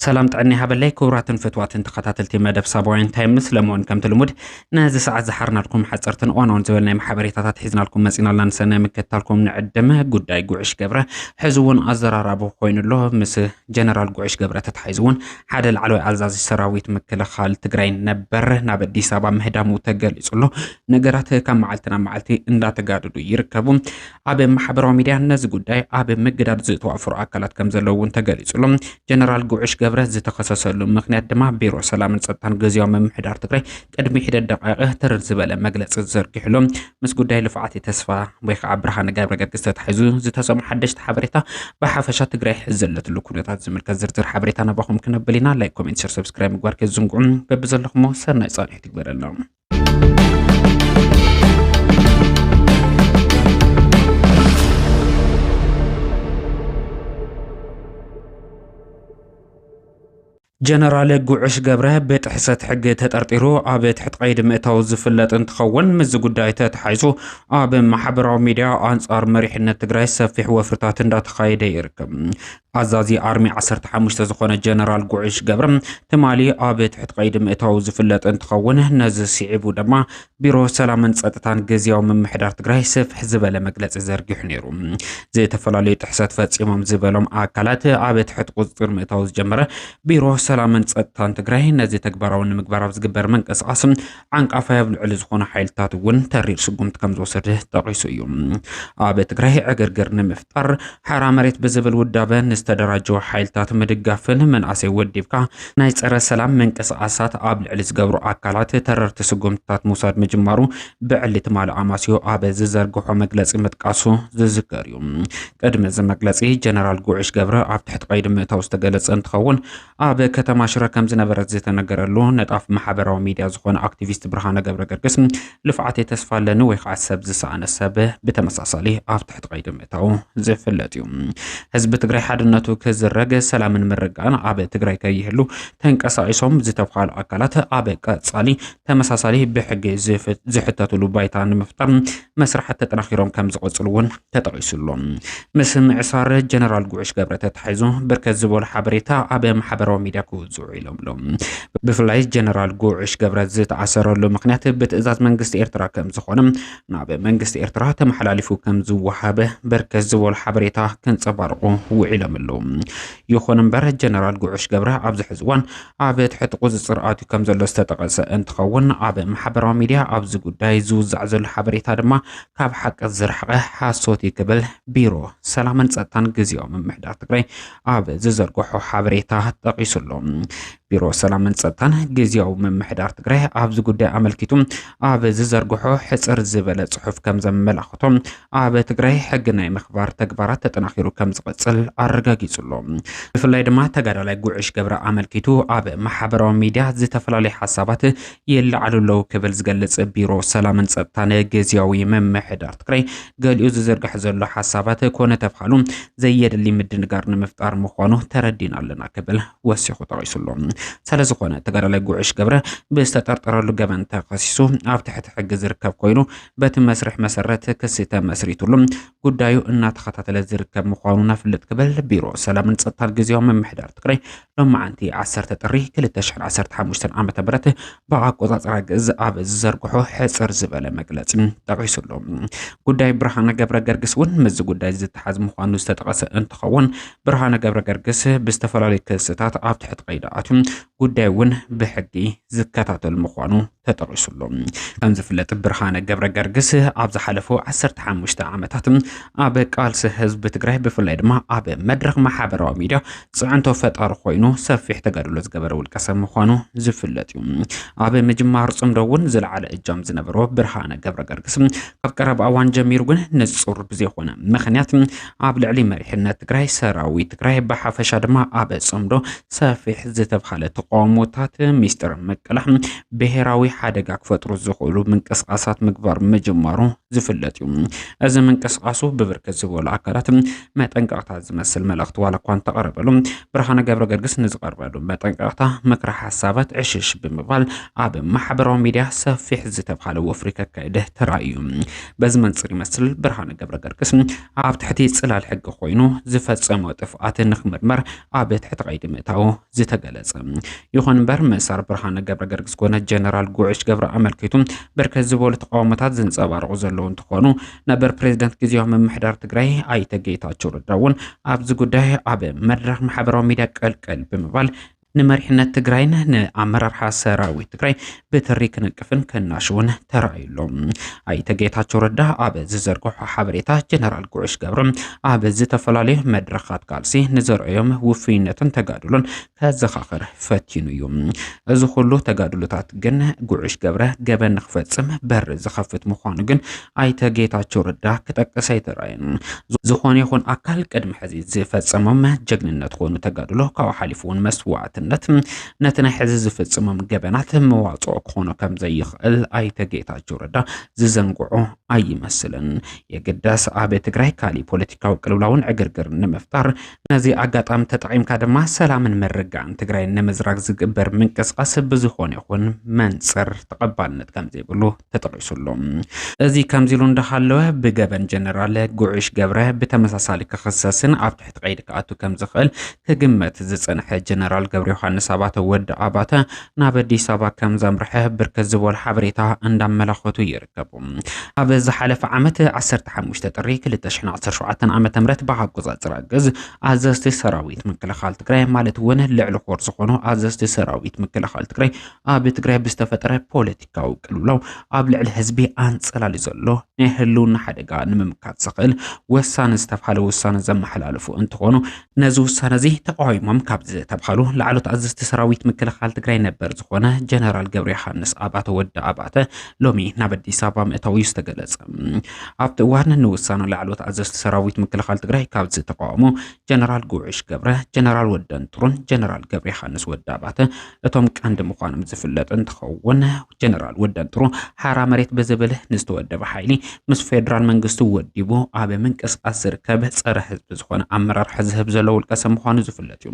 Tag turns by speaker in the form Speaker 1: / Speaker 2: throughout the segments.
Speaker 1: سلام تعني هبلي كوراتن فتواتن تخطاتلتي مدف سابوين تايمس لمون كم تلمود نازي ساعة زحرنا لكم حصرتن وانون زولنا محبريتات حيزنا لكم مسينا لانسانا مكتالكم نعدمه قداي قوعش قبره حزوون أزرارابو خوين الله مس جنرال قوعش قبره تتحيزون حاد العلوي ألزازي سراويت مكلا خال تقرين نبر نابدي سابا مهدامو تقل يسولو نقرات كم معلتنا معلتي اندا تقاددو يركبو عبي محبرو ميديان ناز قداي عبي مقدار زيتو عفر أكلات كم زلوون تقل يسولو جنرال قوعش قبره زتخصصلو مخنيات دما بيرو سلام نصطان غزيو ممحدار تقري قدمي حدد دقائق ترزبله مغلص زركحلو مس غداي لفعاتي تسفا بيخ برهان غابر قدست تحيزو زتسم حدش حبريتا بحفشه تقري حزلت لكونيتات زمركز زرزر حبريتا نباخم كنبلينا لايك كومنت شير سبسكرايب مغوارك زنقون ببزلخمو سناي صالح تكبرلنا جنرال قوعش قبره بيت حسات حق تطرطيرو ابيت حت قيد مئتاو زفلت انتخون مز قداي تتحيزو اب محبرو ميديا انصار مريحنا تግራይ ሰፊሕ ወፍርታት እንዳተኻየደ ይርከብ አዛዚ አርሚ 15 ዝኾነ ጀነራል ጉዕሽ ገብረ ተማሊ አቤት ሕት ቀይድ ምእታው ዝፍለጥ እንትኸውን ነዚ ሲዒቡ ድማ ቢሮ ሰላምን ጸጥታን ገዚያው መምሕዳር ትግራይ ሰፍሕ ዝበለ መግለጽ ዘርጊሕ ነይሩ ዘተፈላለዩ ጥሕሰት ፈጺሞም ዝበሎም አካላት አቤት ሕት ቁጥጥር ምእታው ዝጀመረ ቢሮ ሰላምን ጸጥታን ትግራይ ነዚ ተግባራውን ምግባራው ዝግበር መንቀሳቀስ አንቃፋ ይብልዕል ዝኾነ ኃይልታት ውን ተሪር ስጉምት ከም ዝወሰደ ጠቂሱ እዩ አቤት ትግራይ አገርገር ንምፍጣር ሓራ መሬት በዝብል ውዳበ استدراجو حيلتات مدقافن من اسي وديبكا ناي صره سلام منقساسات اب لعل زغبرو اكالات تررت سغمتات موساد مجمارو بعلت مال اماسيو اب ززرغخو مغلص متقاسو زذكريو قدم زمغلصي جنرال غوعش غبره اب تحت قيد متاوس تغلص انتخون اب كتما شره كم زنبرت زتنغرلو نطاف محبراو ميديا زخون اكتيفيست برهانه غبره غرقس لفعتي تسفالن وي خاصب زسانسب بتمساسالي اب تحت قيد متاو زفلتيو حزب تግራይ ሓድነቱ ከዝረገ ሰላምን ምርጋን አበ ትግራይ ከይህሉ ተንቀሳይሶም ዝተፋል አካላት አበ ቀጻሊ ተመሳሳሊ በሕግ ዝሕተቱሉ ባይታን መፍጠር መስራሕት ተጠናኺሮም ከም ዝቆጽሉውን ተጠቂሱሎም ምስም ዕሳር ጀነራል ጉዕሽ ገብረ ተታሒዙ በርከት ዝበሉ ሓበሬታ አበ ማሕበራዊ ሚድያ ክውፅኡ ኢሎምሎም ብፍላይ ጀነራል ጉዕሽ ገብረ ዝተኣሰረሉ ምክንያት ብትእዛዝ መንግስቲ ኤርትራ ከም ዝኾነ ናብ መንግስቲ ኤርትራ ተመሓላሊፉ ከም ዝወሃበ በርከት ዝበሉ ሓበሬታ ከንጸባርቁ وعلم اللوم يخون مبر جنرال قوعش قبره عبز حزوان عبد تحت قوز الصرعاتي كم زلو استطقس انتخون عبد محبرا ميديا عبز قداي زوز عزل حبريت هادما كاب حق الزرحقه حاسوتي قبل بيرو سلامن ጸጥታን ግዚያው መምሕዳር ትግራይ عبد ززرقحو حبريتا تقيس اللوم بيرو سلامن ጸጥታን ግዚያው መምሕዳር ትግራይ عبز قداي عملكيتم عبد ززرقحو حصر زبل صحف كم زملخቶም عبد ትግራይ حقنا مخبار تكبارات تتناخيرو كم ዝቀጽል አረጋጊጹሎም በፍላይ ድማ ተጋዳላይ ጉዕሽ ገብረ አመልኪቱ አብ ማሕበራዊ ሚድያ ዝተፈላልዩ ሓሳባት የልዓሉለው ክብል ዝገልጽ ቢሮ ሰላምን ጸጥታን ግዚያዊ መምሕዳር ትግራይ ገሊኡ ዝዘርግሕ ዘሎ ሓሳባት ኮነ ተፍሓሉ ዘየድሊ ምድንጋር ንምፍጣር ምዃኑ ተረዲናለና ክብል ወሲኹ ጠቂሱሎም ስለዝኾነ ተጋዳላይ ጉዕሽ ገብረ ብዝተጠርጠረሉ ገበን ተኸሲሱ ኣብ ትሕቲ ሕጊ ዝርከብ ኮይኑ በቲ መስርሕ መሰረት ክሲ ተመስሪቱሉ ጉዳዩ እናተኸታተለ ዝርከብ ምዃኑ نفلت قبل بيرو سلامن ጸጥታን ግዚያው መምሕዳር ትግራይ ሎማዓንቲ 10 ጥሪ 2015 ዓመተ ምህረት በአቆጻጸር ገዝ አብ ዘርግሖ ሕጽር ዝበለ መግለጽ ጠቂሱሎም ጉዳይ ብርሃነ ገብረ ገርግስ ውን መዝ ጉዳይ ዝተሓዝ ምዃኑ ዝተጠቀሰ እንትኸውን ብርሃነ ገብረ ገርግስ ብዝተፈላለዩ ክስታት ኣብ ትሕቲ ቀይዳቱ ጉዳይ ውን ብሕጊ ዝከታተል ምዃኑ ተጠቂሱሎም ከም ዝፍለጥ ብርሃነ ገብረ ገርግስ ኣብ ዝሓለፉ 15 ዓመታት ኣብ ቃልሲ ህዝቢ ትግራይ ብፍላይ ድማ ኣብ መድረኽ ማሕበራዊ ሚድያ ጽዕንቶ ፈጣሪ ኮይኑ ሰፊሕ ተጋድሎ ዝገበረ ውልቀ ሰብ ምዃኑ ዝፍለጥ እዩ ኣብ ምጅማር ጽምዶውን ዝለዓለ እጃም ዝነበሮ ብርሃነ ገብረ ገርግስ ኣብ ቀረባ እዋን ጀሚሩ ግን ንጹር ብዘይኮነ ምክንያት ኣብ ልዕሊ መሪሕነት ትግራይ ሰራዊት ትግራይ ብሓፈሻ ድማ ኣብ ጽምዶ ሰፊሕ ዝተብሃለ ማለት ተቃውሞታት ሚስጥር መቀላሕ ብሄራዊ ሓደጋ ክፈጥሩ ዝኽእሉ ምንቅስቃሳት ምግባር መጀመሩ ዝፍለጥ እዩ እዚ ምንቅስቃሱ ብብርክት ዝበሉ አካላት መጠንቀቅታ ዝመስል መልእክቲ ዋላ እኳ ተቀረበሉ ብርሃነ ገብረ ገርግስ ንዝቀርበሉ መጠንቀቅታ ምክረ ሓሳባት ዕሽሽ ብምባል ኣብ ማሕበራዊ ሚድያ ሰፊሕ ዝተብሃለ ወፍሪ ከካይደ ተራእዩ በዚ መንጽር ይመስል ብርሃነ ገብረ ገርግስ ኣብ ትሕቲ ጽላል ሕጊ ኮይኑ ዝፈጸመ ጥፍኣት ንኽምርመር ኣብ ትሕቲ ቀይዲ ምእታው ዝተገለጸ ይኹን እምበር ምእሳር ብርሃነ ገብረ ገርግስ ኮነ ጀነራል ጉዕሽ ገብረ ኣመልኪቱ ብርክት ዝበሉ ተቃውሞታት ዝንጸባረቑ ዘለዉ እንትኾኑ ነበር ፕሬዝዳንት ግዚያዊ ምምሕዳር ትግራይ ኣይተ ጌታቸው ረዳ እውን ኣብዚ ጉዳይ ኣብ መድረኽ ማሕበራዊ ሚድያ ቀልቀል ብምባል ንመሪሕነት ትግራይን ንኣመራርሓ ሰራዊት ትግራይ ብትሪ ክንቅፍን ከናሽውን ተራእዩሎም ኣይተ ጌታቸው ረዳ ኣብ ዝዘርግሖ ሓበሬታ ጀነራል ጉዕሽ ገብረ ኣብ ዝተፈላለዩ መድረኻት ቃልሲ ንዘርአዮም ውፍይነትን ተጋድሎን ከዘኻኽር ፈቲኑ እዩ እዚ ኩሉ ተጋድሎታት ግን ጉዕሽ ገብረ ገበን ንኽፈጽም በር ዝኸፍት ምዃኑ ግን ኣይተ ጌታቸው ረዳ ክጠቅስ ኣይተራእየን ዝኾነ ይኹን ኣካል ቅድሚ ሕዚ ዝፈጸሞም ጀግንነት ኮኑ ተጋድሎ ካብ ሓሊፉ እውን መስዋዕት ነቲ ናይ ሕዚ ዝፍጽሞም ገበናት መዋጽኦ ክኾኑ ከም ዘይኽእል ኣይተ ጌታቸው ረዳ ዝዘንግዑ ኣይመስልን የግዳስ ኣብ ትግራይ ካሊእ ፖለቲካዊ ቅልውላውን ዕግርግር ንምፍጣር ነዚ ኣጋጣሚ ተጠቒምካ ድማ ሰላምን ምርጋዕን ትግራይ ንምዝራግ ዝግበር ምንቅስቃስ ብዝኾነ ይኹን መንጽር ተቐባልነት ከም ዘይብሉ ተጠቒሱሎም እዚ ከምዚ ኢሉ እንዳሃለወ ብገበን ጀነራል ጉዕሽ ገብረ ብተመሳሳሊ ክኽሰስን ኣብ ትሕቲ ቀይዲ ክኣቱ ከም ዝኽእል ክግመት ዝጸንሐ ጀነራል ገብረ ዮሐንስ ኣባተ ወዲ ኣባተ ናብ ኣዲስ ኣበባ ከም ዘምርሐ ብርክት ዝበሉ ሓበሬታ እንዳመላኸቱ ይርከቡ ኣብ ዝሓለፈ ዓመት 15 ጥሪ 2017 ዓመተ ምህረት ብኣቆጻጽር ገዝ ኣዘዝቲ ሰራዊት ምክልኻል ትግራይ ማለት እውን ልዕሊ ኮር ዝኾኑ ኣዘዝቲ ሰራዊት ምክልኻል ትግራይ ኣብ ትግራይ ብዝተፈጠረ ፖለቲካዊ ቅልውላው ኣብ ልዕሊ ህዝቢ ኣንጸላሊ ዘሎ ናይ ህልውና ሓደጋ ንምምካት ዝኽእል ወሳኒ ዝተብሃለ ውሳነ ዘመሓላልፉ እንትኾኑ ነዚ ውሳነ እዚ ተቃዊሞም ካብ ዝተብሃሉ ላዕሎት ኣዘዝቲ ሰራዊት ምክልኻል ትግራይ ነበር ዝኾነ ጀነራል ገብረ ዮሐንስ ኣባተ ወዲ ኣባተ ሎሚ ናብ ኣዲስ ኣበባ ምእታው ዝተገለጸ ኣብቲ እዋን ንውሳነ ላዕሎት ኣዘዝቲ ሰራዊት ምክልኻል ትግራይ ካብ ዝተቃወሙ ጀነራል ጉዕሽ ገብረ ጀነራል ወደን ጥሩን ጀነራል ገብረ ዮሐንስ ወዲ ኣባተ እቶም ቀንዲ ምዃኖም ዝፍለጥ እንትኸውን ጀነራል ወደን ጥሩ ሓራ መሬት ብዝብል ንዝተወደበ ሓይሊ ምስ ፌደራል መንግስቲ ወዲቡ ኣብ ምንቅስቃስ ዝርከብ ፀረ ህዝቢ ዝኾነ ኣመራርሓ ዝህብ ዘሎ ውልቀ ሰብ ምዃኑ ዝፍለጥ እዩ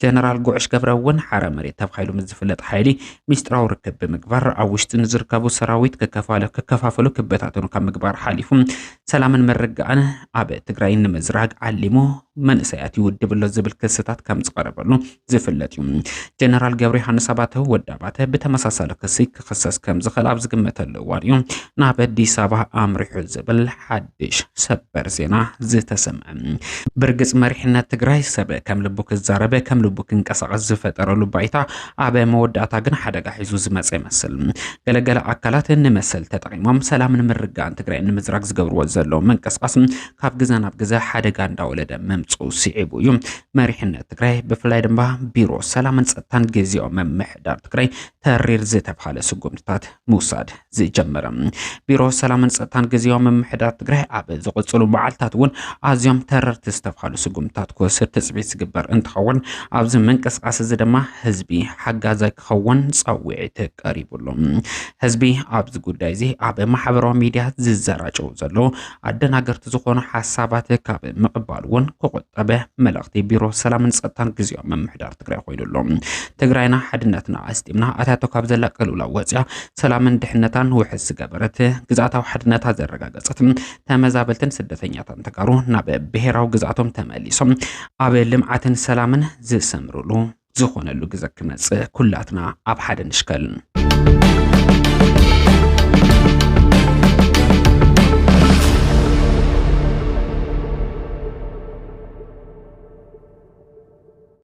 Speaker 1: ጀነራል ጉዕሽ ገብረ እውን ሓራ መሬት ተባሂሉ ዝፍለጥ ሓይሊ ሚስጥራዊ ርክብ ብምግባር ኣብ ውሽጢ ዝርከቡ ሰራዊት ከከፋፈሉ ክበታተኑ ካብ ምግባር ሓሊፉ ሰላምን ምርጋዕን ኣብ ትግራይ ንምዝራግ ዓሊሙ መንእሰያት ይውድብሎ ዝብል ክስታት ከም ዝቀረበሉ ዝፍለጥ እዩ ጀነራል ገብረ ዮሐንስ ኣባተ ወዲ ኣባተ ብተመሳሳሊ ክሲ ክኽሰስ ከም ዝኽእል ኣብ ዝግመተሉ እዋን እዩ ናብ ኣዲስ ኣበባ ኣምሪሑ ዝብል ሓድሽ ሰበር ዜና ዝተሰምዐ ብርግጽ መሪሕነት ትግራይ ሰብ ከም ልቡ ክዛረበ ከም ልቡ ክንቀሳቀስ ዝፈጠረሉ ባይታ ኣብ መወዳእታ ግን ሓደጋ ሒዙ ዝመጽ ይመስል ገለገለ ኣካላት ንመሰል ተጠቂሞም ሰላምን ምርጋዕን ትግራይ ንምዝራግ ዝገብርዎ ዘሎ መንቀስቃስ ካብ ግዜ ናብ ግዜ ሓደጋ እንዳወለደ መምጽኡ ሲዒቡ እዩ መሪሕነት ትግራይ ብፍላይ ድማ ቢሮ ሰላምን ጸጥታን ግዚያዊ ምምሕዳር ትግራይ ተሪር ዝተብሃለ ስጉምትታት ምውሳድ ዝጀመረ ቢሮ ሰላምን ጸጥታን ግዚያዊ ምምሕዳር ትግራይ ኣብ ዝቕጽሉ መዓልታት እውን ኣዝዮም ተረርቲ ዝተብሃሉ ስጉምትታት ክወስድ ትጽቢት ዝግበር እንትኸውን ኣብዚ መንቀስቃስ እዚ ድማ ህዝቢ ሓጋዛይ ክኸውን ጸዊዒት ቀሪቡሎም ህዝቢ ኣብዚ ጉዳይ እዚ ኣብ ማሕበራዊ ሚድያ ዝዘራጨው ዘሎ ኣደናገርቲ ዝኾኑ ሓሳባት ካብ ምቕባል እውን ክቁጠበ መልእኽቲ ቢሮ ሰላምን ጸጥታን ግዚያዊ ምምሕዳር ትግራይ ኮይኑሎም ትግራይና ሓድነትና ኣስጢምና ኣታቶ ካብ ዘላ ቅልውላ ወፅያ ሰላምን ድሕነታን ውሕስ ዝገበረት ግዛታዊ ሓድነታ ዘረጋገጸት ተመዛበልትን ስደተኛታትን ተጋሩ ናብ ብሄራዊ ግዛቶም ተመሊሶም ኣብ ልምዓትን ሰላምን ዝሰምሩሉ ዝኾነሉ ግዜ ክመጽእ ኩላትና ኣብ ሓደ ንሽከል